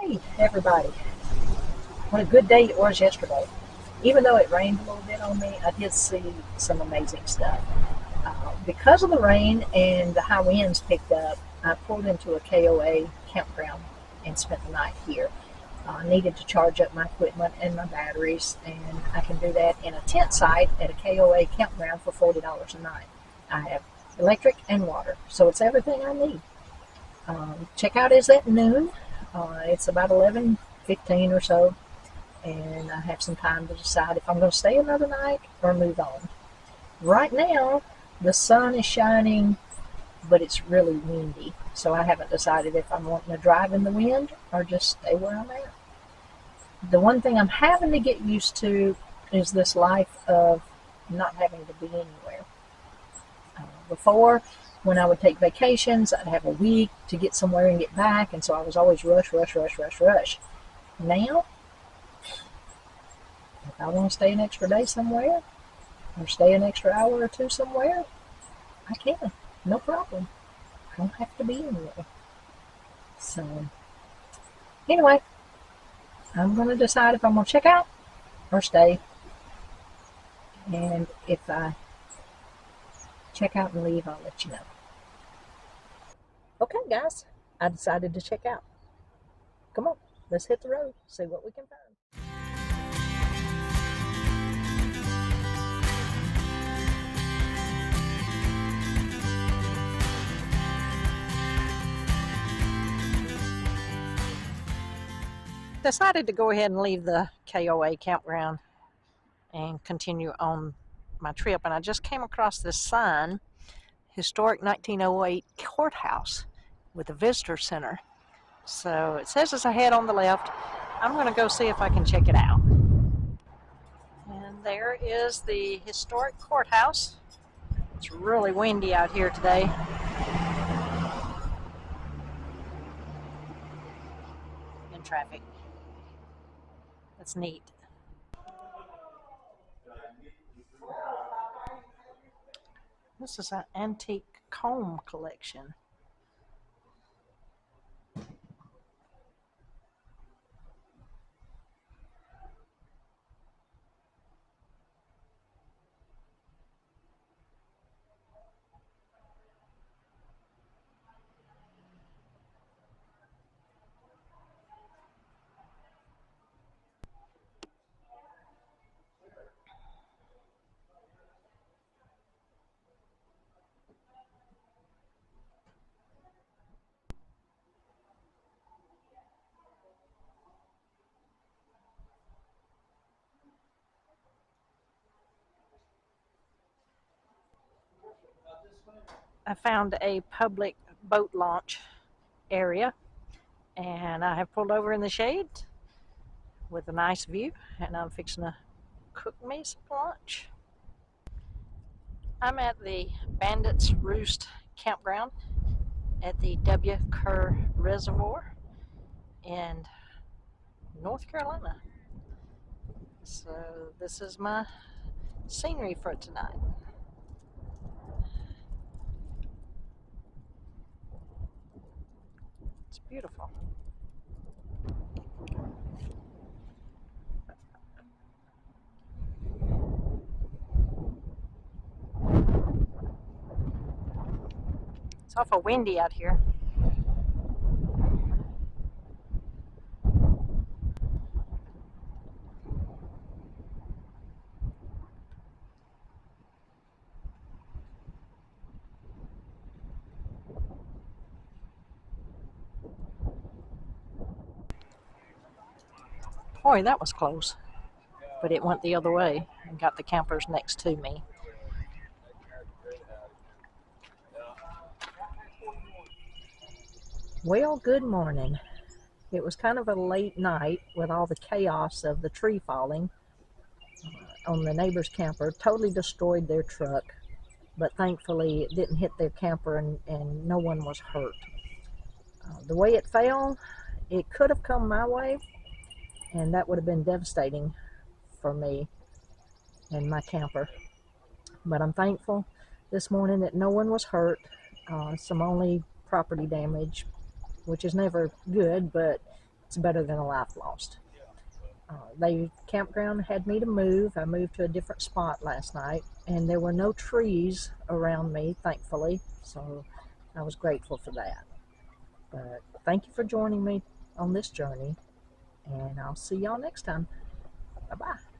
Hey, everybody. What a good day it was yesterday. Even though it rained a little bit on me, I did see some amazing stuff. Because of the rain and the high winds picked up, I pulled into a KOA campground and spent the night here. I needed to charge up my equipment and my batteries, and I can do that in a tent site at a KOA campground for $40 a night. I have electric and water, so it's everything I need. Checkout is at noon. It's about 11:15 or so, and I have some time to decide if I'm going to stay another night or move on. Right now, the sun is shining, but it's really windy, so I haven't decided if I'm wanting to drive in the wind or just stay where I'm at. The one thing I'm having to get used to is this life of not having to be anywhere. Before, when I would take vacations, I'd have a week to get somewhere and get back, and so I was always rush, rush, rush, rush, rush. Now, if I want to stay an extra day somewhere or stay an extra hour or two somewhere, I can. No problem. I don't have to be anywhere. So, anyway, I'm going to decide if I'm going to check out or stay. And if I check out and leave, I'll let you know. Okay, guys, I decided to check out. Come on, let's hit the road, see what we can find. Decided to go ahead and leave the KOA campground and continue on my trip. And I just came across this sign, Historic 1908 Courthouse with a visitor center. So it says it's ahead on the left. I'm going to go see if I can check it out. And there is the historic courthouse. It's really windy out here today. In traffic. That's neat. This is an antique comb collection. I found a public boat launch area, and I have pulled over in the shade with a nice view, and I'm fixing to cook me some lunch. I'm at the Bandits Roost campground at the W. Kerr Reservoir in North Carolina. So this is my scenery for tonight. It's beautiful. It's awful windy out here. Boy, that was close. But it went the other way and got the campers next to me. Well, good morning. It was kind of a late night with all the chaos of the tree falling on the neighbor's camper. Totally destroyed their truck, but thankfully it didn't hit their camper and no one was hurt. The way it fell, it could have come my way, and that would have been devastating for me and my camper. But I'm thankful this morning that no one was hurt. Some only property damage, which is never good, but It's better than a life lost. The campground had me to move. I moved to a different spot last night, and there were no trees around me, thankfully. So I was grateful for that. But thank you for joining me on this journey, and I'll see y'all next time. Bye bye.